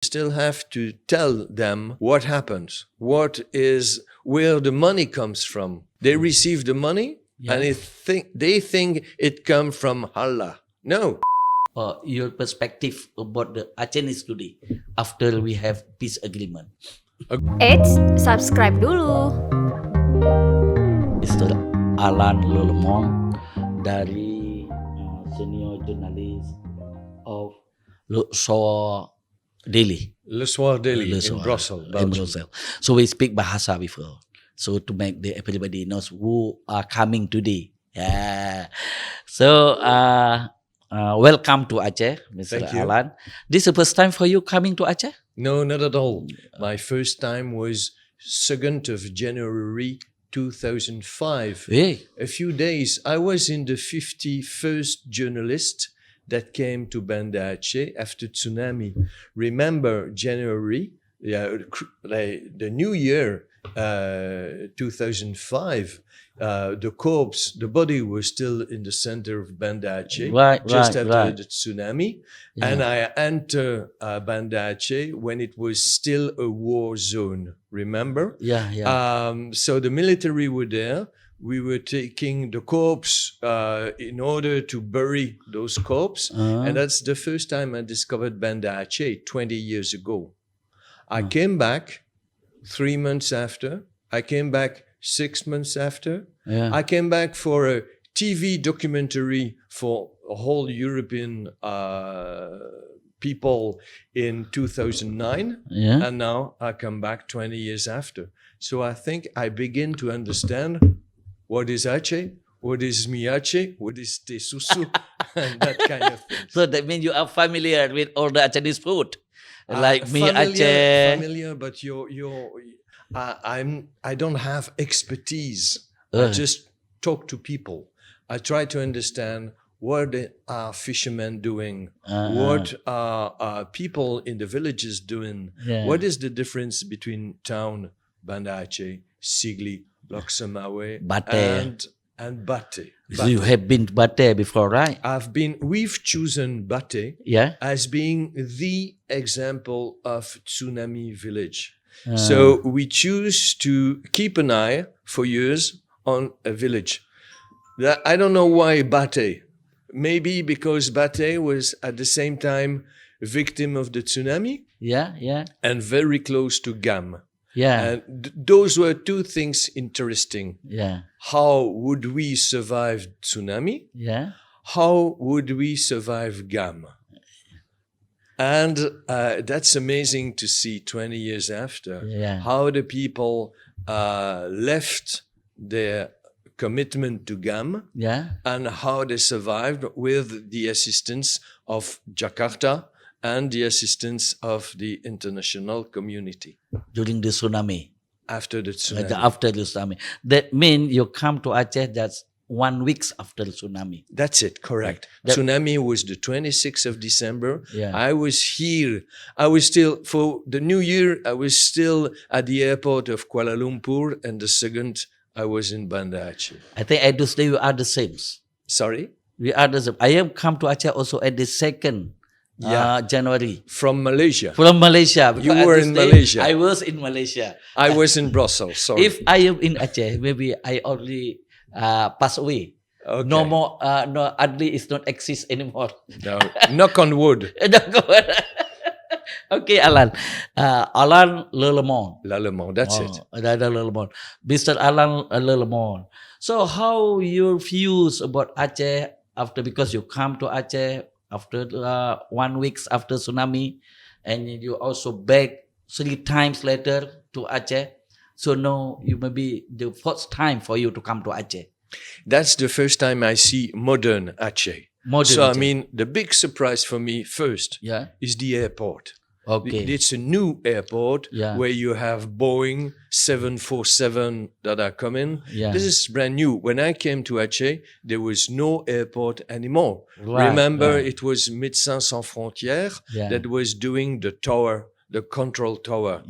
Still have to tell them what happens, where the money comes from. They receive the money and they think it comes from Allah. No. Your perspective about the Acehnese today after we have peace agreement. Eits, subscribe dulu. Mr. Alain Lallemand dari senior jurnalis of Soir Daily. Le Soir Daily in Brussels, Belgium. So we speak Bahasa before. So to make everybody knows who are coming today. Yeah. So welcome to Aceh, Mr. Alain. This is the first time for you coming to Aceh? No, not at all. My first time was 2nd of January 2005. Hey. A few days. I was in the 51st journalist that came to Banda Aceh after tsunami. Remember January, the new year, 2005. The corpse, the body was still in the center of Banda Aceh, just after the tsunami. Yeah. And I entered Banda Aceh when it was still a war zone, remember? So the military were there. We were taking the corpse in order to bury those corpses. And that's the first time I discovered Banda Aceh 20 years ago. I came back 3 months after. I came back 6 months after. Yeah. I came back for a TV documentary for a whole European people in 2009. Yeah. And now I come back 20 years after. So I think I begin to understand what is Aceh, what is Miace, what is Teh Susu, and that kind of thing. So that means you are familiar with all the Acehnese food, like Mi Aceh. Familiar, but I don't have expertise. I just talk to people. I try to understand what are fishermen doing, what are people in the villages doing, what is the difference between town, Banda Aceh, Sigli, Loksemawe, and Bate. You have been to Bate before, right? We've chosen Bate as being the example of Tsunami Village. So we choose to keep an eye for years on a village. I don't know why Bate. Maybe because Bate was at the same time a victim of the tsunami. And very close to Gam. And those were two things interesting. How would we survive tsunami? How would we survive Gam? And that's amazing to see 20 years after how the people left their commitment to Gam and how they survived with the assistance of Jakarta and the assistance of the international community. During the tsunami? After the tsunami. After the tsunami. That means you come to Aceh, that's 1 week after the tsunami. That's it, correct. Tsunami was the 26th of December. I was here. I was still, for the new year, I was still at the airport of Kuala Lumpur, and the 2nd, I was in Banda Aceh. I think at this day we are the same. Sorry? We are the same. I have come to Aceh also at the 2nd January. From Malaysia? From Malaysia. You were in Malaysia? I was in Malaysia. I was in Brussels, sorry. If I am in Aceh, maybe I already passed away. Okay. No more, no, Adli is not exist anymore. No, knock on wood. Okay, Alain. Alain Lallemand. Lallemand, that's it. Lallemand. Mr. Alain Lallemand. So how your views about Aceh after, because you come to Aceh after 1 week after tsunami, and you also back 3 times later to Aceh. So now you may be the first time for you to come to Aceh. That's the first time I see modern Aceh. I mean, the big surprise for me first is the airport. Okay. It's a new airport where you have Boeing 747 that are coming. This is brand new. When I came to Aceh, there was no airport anymore. Remember, it was Médecins Sans Frontières that was doing the tower, the control tower,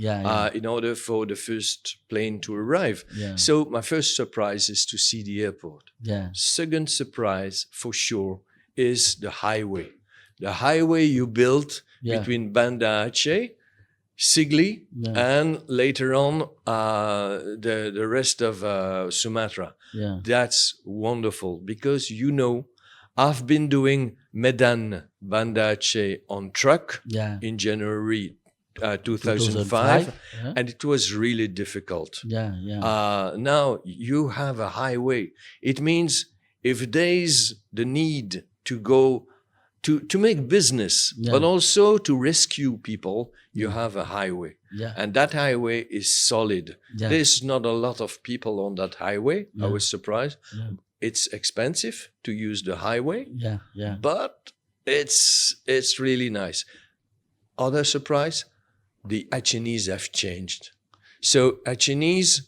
in order for the first plane to arrive. So my first surprise is to see the airport. Second surprise, for sure, is the highway. The highway you built between Banda Aceh Sigli, Yeah. and later on the rest of Sumatra. Yeah. That's wonderful because I've been doing Medan Banda Aceh on truck Yeah. in January 2005, 2005. Yeah. and it was really difficult. Yeah. Yeah. Now you have a highway. It means if there's the need to go to make business, Yeah. but also to rescue people, you have a highway. Yeah. And that highway is solid. Yeah. There's not a lot of people on that highway. I Yeah. was surprised. Yeah. It's expensive to use the highway, Yeah. Yeah. but it's really nice. Other surprise, the Achenese have changed. So Achenese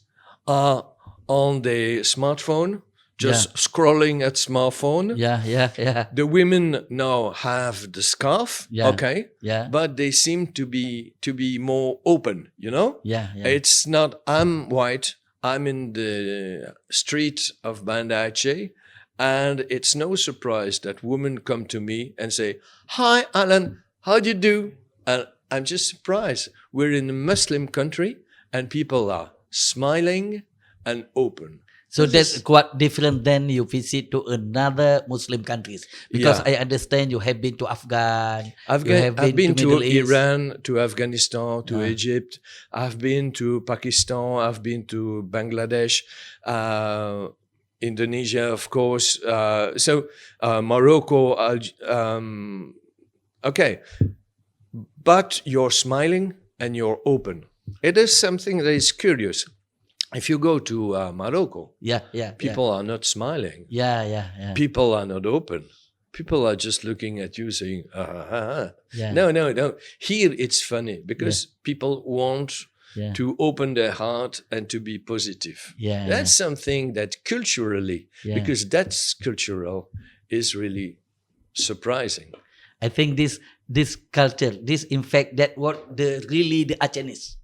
are on the smartphone, just scrolling at smartphone. Yeah. Yeah. Yeah. The women now have the scarf, Yeah. okay, Yeah. but they seem to be more open. Yeah. Yeah. It's not, I'm white, I'm in the street of Banda Aceh, and it's no surprise that women come to me and say, "Hi, Alain, how do you do?" And I'm just surprised. We're in a Muslim country, and people are smiling and open. So that's quite different than you visit to another Muslim countries. Because Yeah. I understand you have been to Afghan. I've been to Middle East. Iran, to Afghanistan, to Ah. Egypt. I've been to Pakistan. I've been to Bangladesh, Indonesia, of course. Morocco. Okay, but you're smiling and you're open. It is something that is curious. If you go to Morocco, Yeah. Yeah. people are not smiling. Yeah. Yeah. Yeah. People are not open. People are just looking at you saying, Yeah. No. Here it's funny because people want Yeah. to open their heart and to be positive. Yeah. That's something that culturally, Yeah. because that's cultural, is really surprising. I think this culture, this in fact that what the Achenese.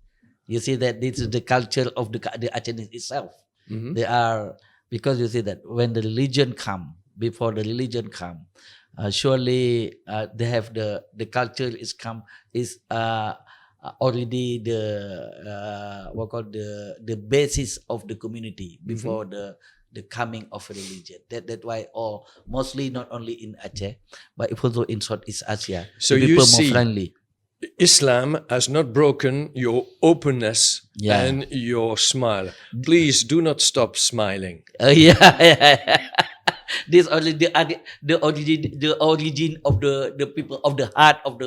You see that this is the culture of the Achenese itself. Mhm. They are, because you see that when the religion come, before the religion come, surely they have the culture is already the what called the basis of the community before the coming of religion. That's why mostly not only in Aceh, but also in Southeast Asia, So the you people see, more friendly. Islam has not broken your openness Yeah. and your smile. Please do not stop smiling. Yeah. This only the origin of the people of the heart of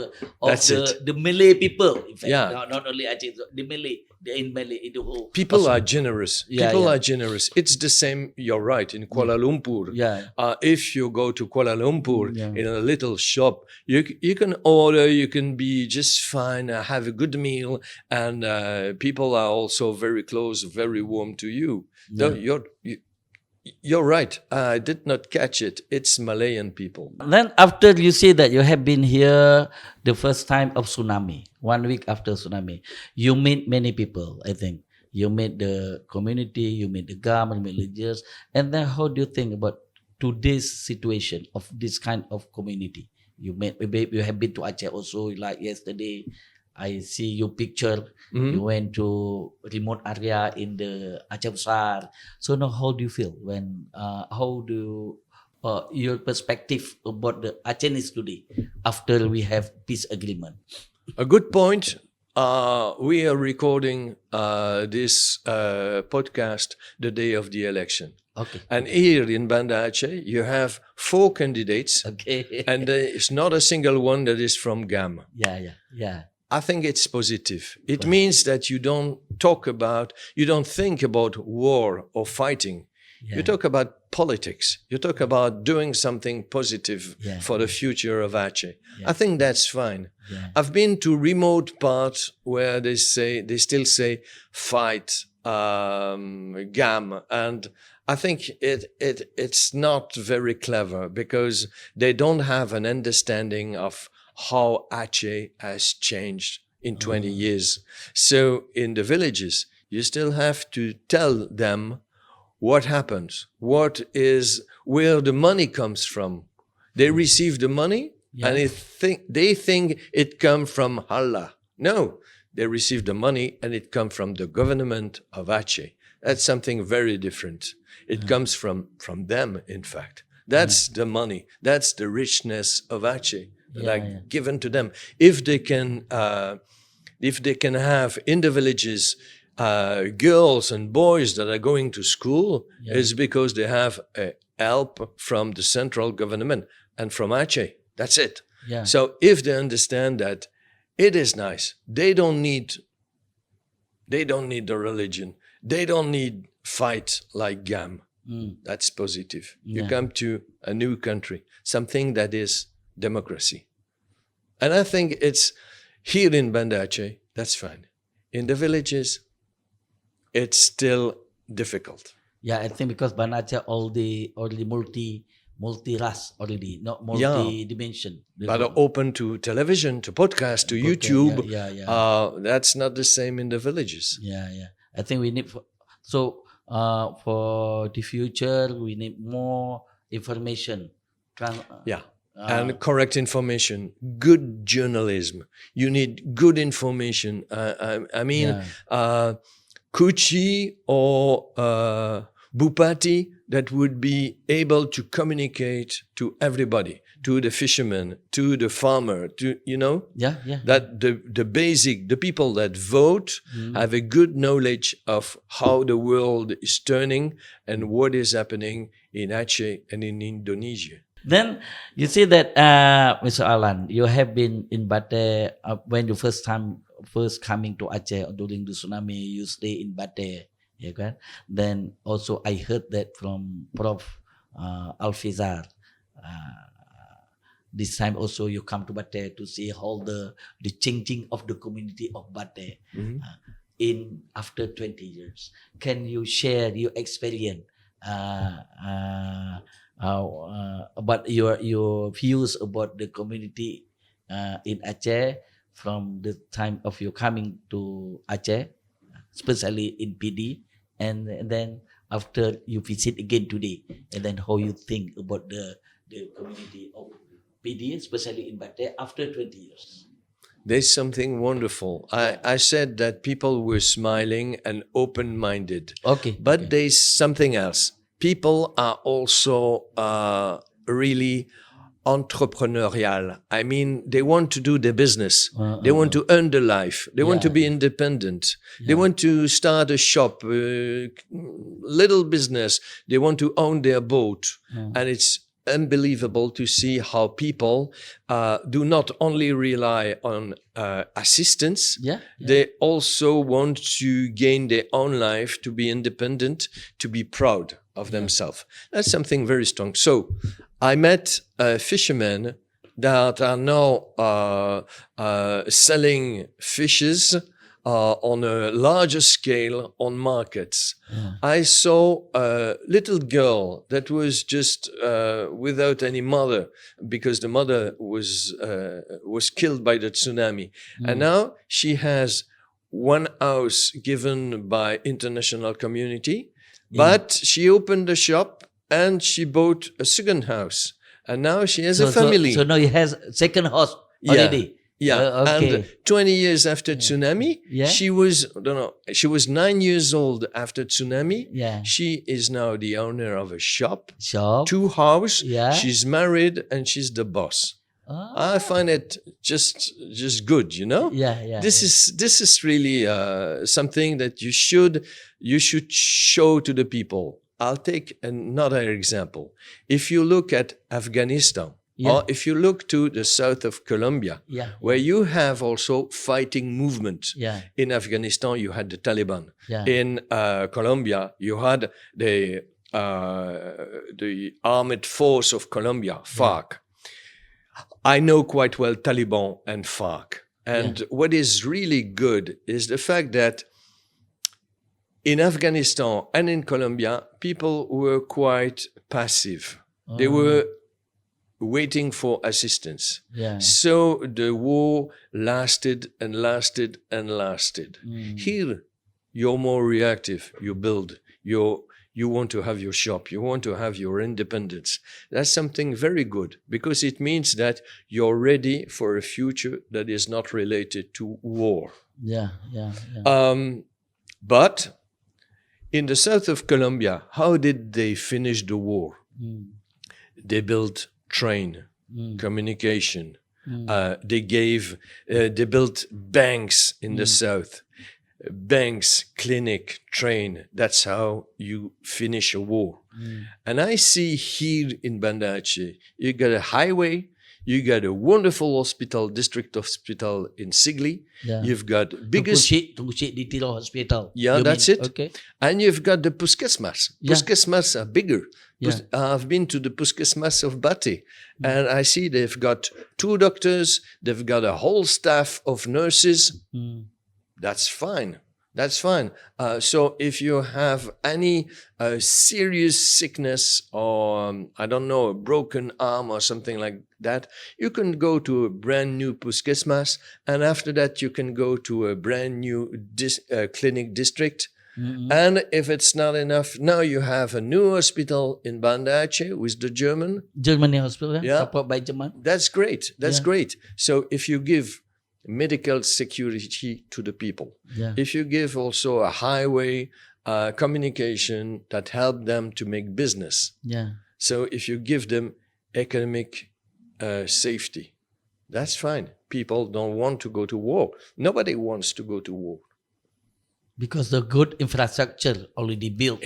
That's it. the Malay people. In fact, Yeah. not only Aceh, the Malay, in Malay, in the whole. People also- are generous. Yeah, People yeah. are generous. It's the same, you're right, in Kuala Lumpur. Yeah. If you go to Kuala Lumpur Yeah. in a little shop, you can order, you can be just fine, have a good meal, and people are also very close, very warm to you. No, you're right. I did not catch it. It's Malayan people. Then after you say that you have been here the first time of tsunami, 1 week after tsunami, you meet many people, I think. You meet the community, you meet the government, religious, and then how do you think about today's situation of this kind of community? You have been to Aceh also, like yesterday. I see your picture. Mhm. You went to remote area in the Aceh Besar. So now, how do you feel when? How do your perspective about the Achenese today after we have peace agreement? A good point. We are recording this podcast the day of the election. Okay. And here in Banda Aceh, you have 4 candidates, Okay. and there is not a single one that is from GAM. Yeah. I think it's positive. It means that you don't think about war or fighting. You talk about politics. You talk about doing something positive for the future of Aceh. I think that's fine. Yeah. I've been to remote parts where they still say fight, GAM, and I think it's not very clever because they don't have an understanding of how Aceh has changed in 20 years. So in the villages, you still have to tell them what happens, where the money comes from. They receive the money and they think it comes from Allah. No, They receive the money and it comes from the government of Aceh. That's something very different. It comes from them, in fact. That's the money. That's the richness of Aceh given to them. If they can have in the villages girls and boys that are going to school, it's because they have help from the central government and from Aceh. That's it. Yeah. So if they understand that, it is nice. They don't need the religion. They don't need fight like GAM. That's positive. You come to a new country, something that is democracy. And I think it's here in Banda Aceh, that's fine. In the villages, it's still difficult. Yeah, I think because Banda Aceh already multi-ras already, not multi-dimension. But are open to television, to podcast, to YouTube. That's not the same in the villages. Yeah. I think we need for the future we need more information. And correct information, good journalism. You need good information. Kuchi or Bupati that would be able to communicate to everybody, to the fisherman, to the farmer, that the people that vote have a good knowledge of how the world is turning and what is happening in Aceh and in Indonesia. Then you see that, Mr. Alan, you have been in Bate when you first coming to Aceh during the tsunami. You stay in Bate, okay? Then also I heard that from Prof. Alfizar. This time also you come to Bate to see how the changing of the community of Bate in after 20 years. Can you share your experience? About your views about the community in Aceh from the time of you coming to Aceh, especially in PD, and then after you visit again today, and then how you think about the community of PD, especially in Bate, after 20 years. There's something wonderful. I said that people were smiling and open-minded. But there's something else. People are also really entrepreneurial. I mean, they want to do their business. They want to earn their life. They want to be independent. They want to start a shop, little business. They want to own their boat. And it's unbelievable to see how people do not only rely on assistance, they also want to gain their own life, to be independent, to be proud of themselves. That's something very strong. So I met fishermen that are now selling fishes on a larger scale on markets. I saw a little girl that was just without any mother because the mother was killed by the tsunami. And now she has one house given by international community, but she opened a shop and she bought a second house. And now she has a family. So now he has second house already. And 20 years after tsunami, she was 9 years old after tsunami. She is now the owner of a shop, 2 houses. She's married and she's the boss. I find it just good, This is really something that you should show to the people. I'll take another example. If you look at Afghanistan, or if you look to the south of Colombia, where you have also fighting movement. In Afghanistan, you had the Taliban. In Colombia, you had the armed force of Colombia, FARC. I know quite well Taliban and FARC. And what is really good is the fact that in Afghanistan and in Colombia, people were quite passive. They were waiting for assistance. So the war lasted and lasted and lasted. Here, you're more reactive. You build. You you want to have your shop, you want to have your independence. That's something very good, because it means that you're ready for a future that is not related to war. But in the south of Colombia, how did they finish the war? They built train, communication. They built banks in the south. Banks, clinic, train. That's how you finish a war. And I see here in Banda Aceh, you got a highway, you got a wonderful hospital, district hospital in Sigli. You've got biggest... Tunggu di Tilo Hospital. Yeah, that's it. Okay. And you've got the Puskesmas. Puskesmas are bigger. I've been to the Puskesmas of Bate, and I see they've got 2 doctors, they've got a whole staff of nurses. That's fine. That's fine. So if you have any serious sickness or, I don't know, a broken arm or something like that, you can go to a brand new Puskesmas, and after that you can go to a brand new clinic district. And if it's not enough, now you have a new hospital in Banda Aceh with the Germany hospital, support by German. That's great. That's great. So if you give medical security to the people, if you give also a highway communication that help them to make business, so if you give them economic safety, that's fine. People don't want to go to war. Nobody wants to go to war. Because the good infrastructure already built.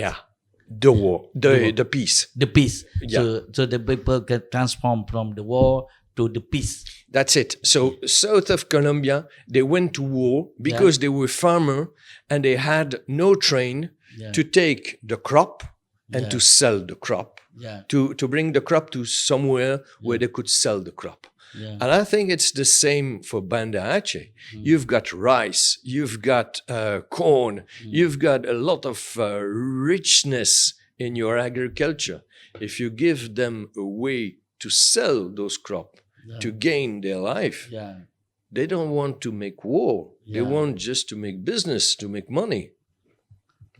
The war, the peace. The peace. So the people can transform from the war to the peace. That's it. So south of Colombia, they went to war because they were farmer and they had no train to take the crop and to sell the crop. To bring the crop to somewhere where they could sell the crop. And I think it's the same for Banda Aceh. You've got rice, you've got corn, you've got a lot of richness in your agriculture. If you give them a way to sell those crops, to gain their life, they don't want to make war. They want just to make business, to make money,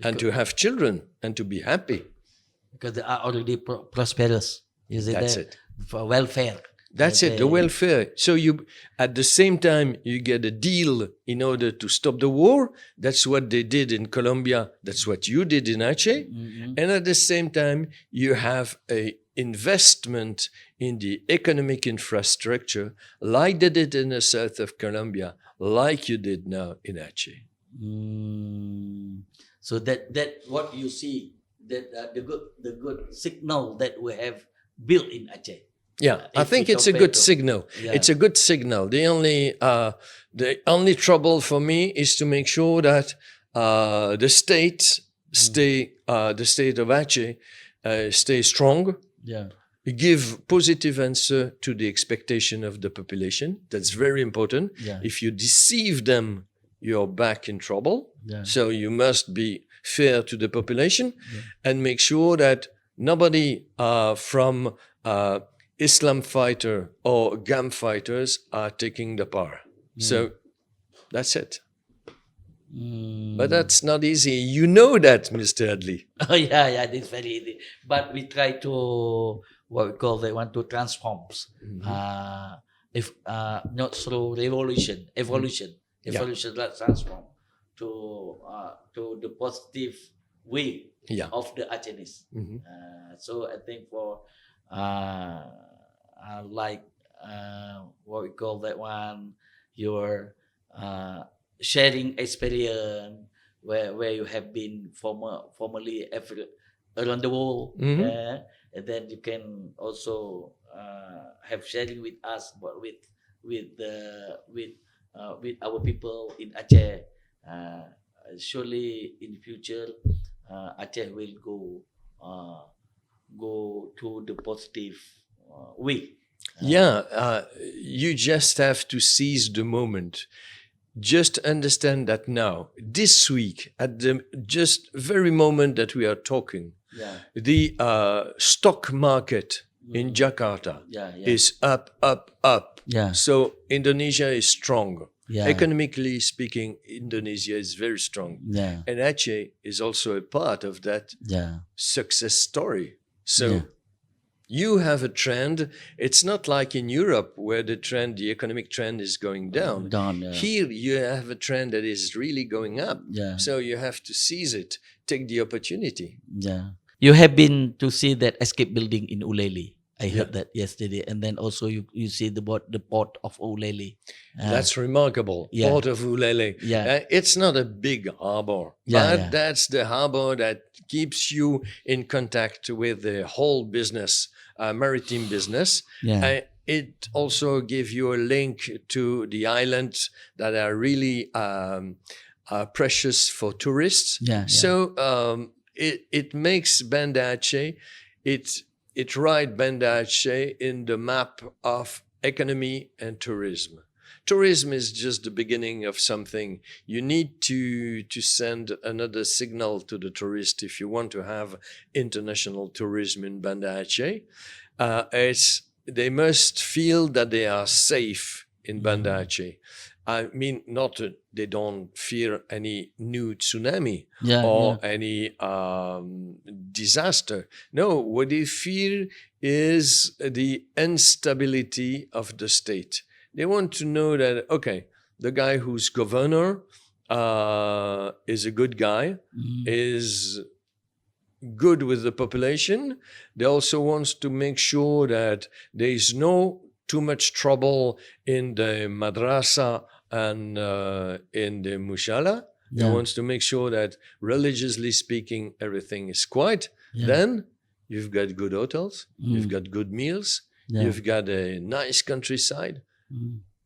and to have children, and to be happy. Because they are already prosperous. That's it. For welfare. That's it, the welfare. So you, at the same time, you get a deal in order to stop the war. That's what they did in Colombia. That's what you did in Aceh. And at the same time, you have a investment in the economic infrastructure, like they did in the south of Colombia, like you did now in Aceh. So that what you see, that the good signal that we have built in Aceh. I think it's a good signal. It's a good signal. The only trouble for me is to make sure that the state of Aceh stay strong. Give positive answer to the expectation of the population. That's very important. If you deceive them, you're back in trouble. So you must be fair to the population and make sure that nobody from Islam fighter or GAM fighters are taking the power. So that's it. But that's not easy. You know that, Mr. Adli. Oh yeah, it's very easy. But we try to what we call to transform. If not through evolution, that transform to the positive way of the Acehnese. So I think for what we call your sharing experience where you have been formerly around the world, and then you can also have sharing with us, but with our people in Aceh. Surely in future, Aceh will go to the positive way. You just have to seize the moment. Just understand that now, this week, at the just very moment that we are talking, the stock market in Jakarta is up. So Indonesia is strong. Yeah. Economically speaking, Indonesia is very strong. Yeah. And Aceh is also a part of that success story. So you have a trend. It's not like in Europe where the economic trend is going down. Here you have a trend that is really going up. Yeah. So you have to seize it, take the opportunity. Yeah. You have been to see that escape building in Ulele. I heard that yesterday. And then also you see the port of Ulele. That's remarkable. Port of Ulele. Yeah. It's not a big harbor, but that's the harbor that keeps you in contact with the whole business, maritime business. Yeah. It also gives you a link to the islands that are really precious for tourists. So it makes Banda Aceh, it writes Banda Aceh in the map of economy and tourism. Tourism is just the beginning of something. You need to send another signal to the tourist if you want to have international tourism in Banda Aceh. They must feel that they are safe in Banda Aceh. I mean, not they don't fear any new tsunami or any disaster. No, what they fear is the instability of the state. They want to know that, okay, the guy who's governor is a good guy, is good with the population. They also want to make sure that there is no too much trouble in the madrasa and in the mushala. They want to make sure that religiously speaking, everything is quiet. Then you've got good hotels, you've got good meals, you've got a nice countryside,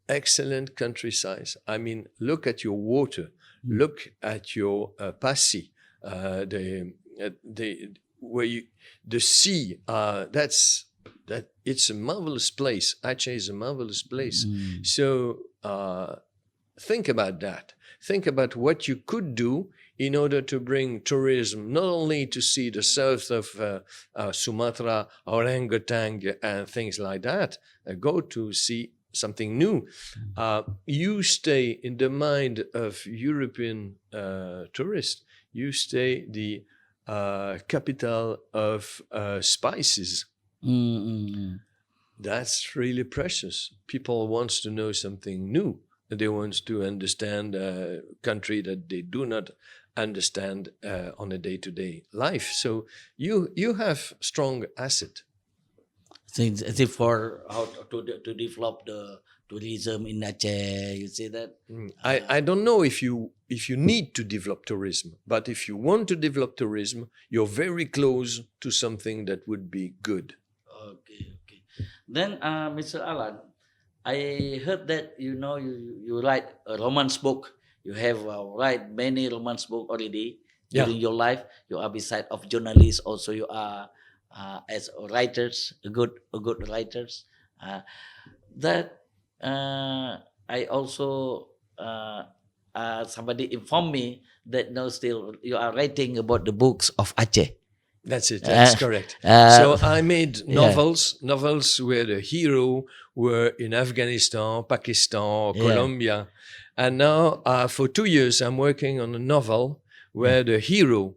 excellent countryside. I mean, look at your water, look at your passi, the sea. That it's a marvelous place. Aceh is a marvelous place. So think about that. Think about what you could do in order to bring tourism, not only to see the south of Sumatra, orangutan, and things like that. Go to see something new. You stay in the mind of European tourists. You stay the capital of spices. That's really precious. People want to know something new. They want to understand a country that they do not understand on a day-to-day life. So you have strong asset. As if for how to develop the tourism in Aceh, you say that? I don't know if you need to develop tourism, but if you want to develop tourism, you're very close to something that would be good. Okay. Then, Mr. Alan, I heard that you write a romance book. You have write many romance book already during your life. You are beside of journalists. Also, you are as writers, a good writers. I also somebody informed me that now still you are writing about the books of Aceh. That's it. That's correct. So I made novels where the hero were in Afghanistan, Pakistan, Colombia. And now for 2 years, I'm working on a novel where the hero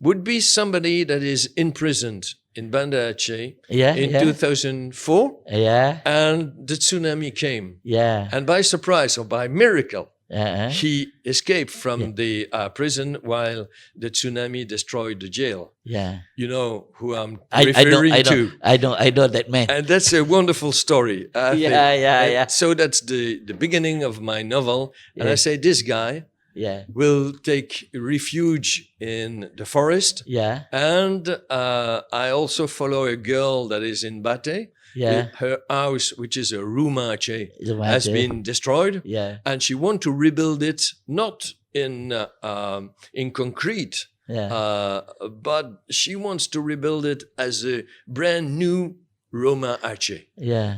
would be somebody that is imprisoned in Banda Aceh in 2004. And the tsunami came. And by surprise or by miracle, he escaped from the prison while the tsunami destroyed the jail. You know who I'm referring to. I know that man. And that's a wonderful story. So that's the beginning of my novel. And I say this guy will take refuge in the forest. And I also follow a girl that is in Bate. Her house, which is a rumah Aceh, has been destroyed, and she wants to rebuild it not in concrete, but she wants to rebuild it as a brand new rumah Aceh.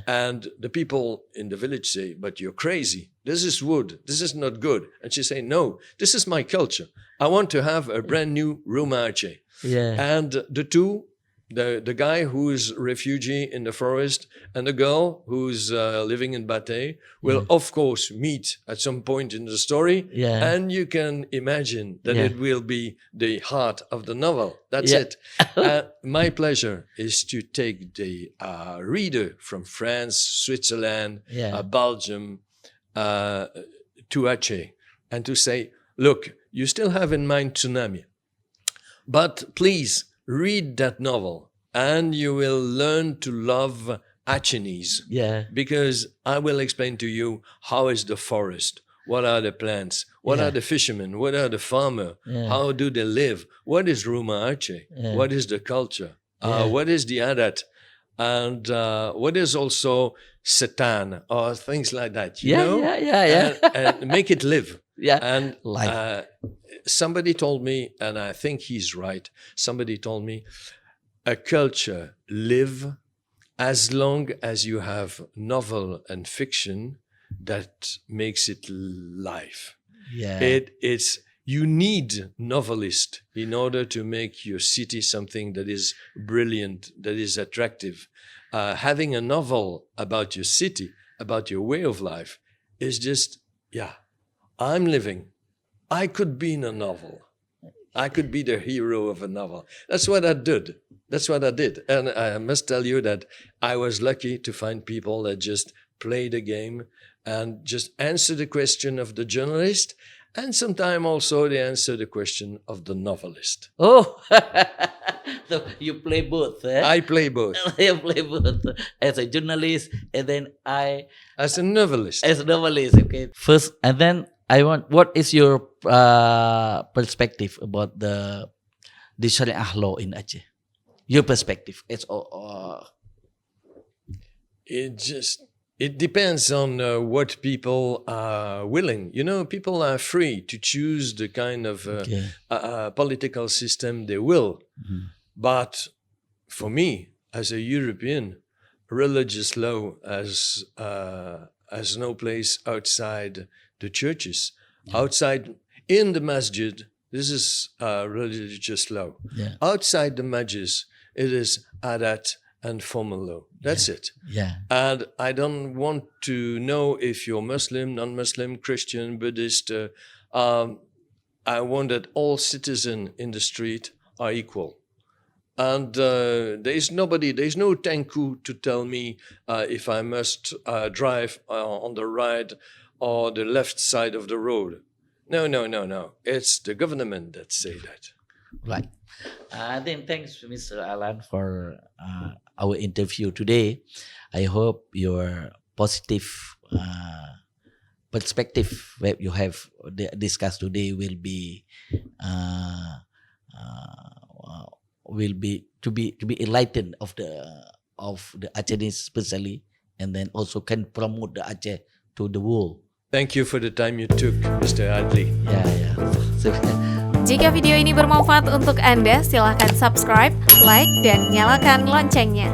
And the people in the village say, "But you're crazy. This is wood. This is not good." And she say, "No, this is my culture. I want to have a brand new rumah Aceh." And the two The guy who's refugee in the forest and the girl who's living in Bate will of course meet at some point in the story, and you can imagine that it will be the heart of the novel. That's it. My pleasure is to take the reader from France, Switzerland, Belgium to Aceh, and to say, look, you still have in mind Tsunami, but please read that novel and you will learn to love Achenese. Because I will explain to you how is the forest, what are the plants, what are the fishermen, what are the farmer, how do they live, what is Rumah Aceh, what is the culture, what is the adat, and what is also setan or things like that, you know? And make it live. And somebody told me, and I think he's right, somebody told me, a culture live as long as you have novel and fiction that makes it live. It's you need novelist in order to make your city something that is brilliant, that is attractive. Having a novel about your city, about your way of life, is just, I'm living. I could be in a novel. I could be the hero of a novel. That's what I did. And I must tell you that I was lucky to find people that just play the game and just answer the question of the journalist, and sometimes also they answer the question of the novelist. Oh, so you play both, eh? I play both. You play both as a journalist, and then as a novelist. As a novelist, okay. First, and then what is your perspective about the Syariah law in Aceh? Your perspective. It depends on what people are willing. You know, people are free to choose the kind of political system they will. But for me, as a European, religious law has no place outside the churches. Outside, in the masjid, this is religious law. Outside the masjid, it is adat and formal law. That's it. And I don't want to know if you're Muslim, non-Muslim, Christian, Buddhist. I want that all citizens in the street are equal. And there's no tanku to tell me if I must drive on the right or the left side of the road. No. It's the government that say that. Right. Then thanks, Mr. Alain, for our interview today. I hope your positive perspective that you have discussed today will be to be enlightened of the Achenese especially, and then also can promote the Aceh to the world. Thank you for the time you took, Mr. Adli. So, Jika video ini bermanfaat untuk Anda, silahkan subscribe, like, dan nyalakan loncengnya.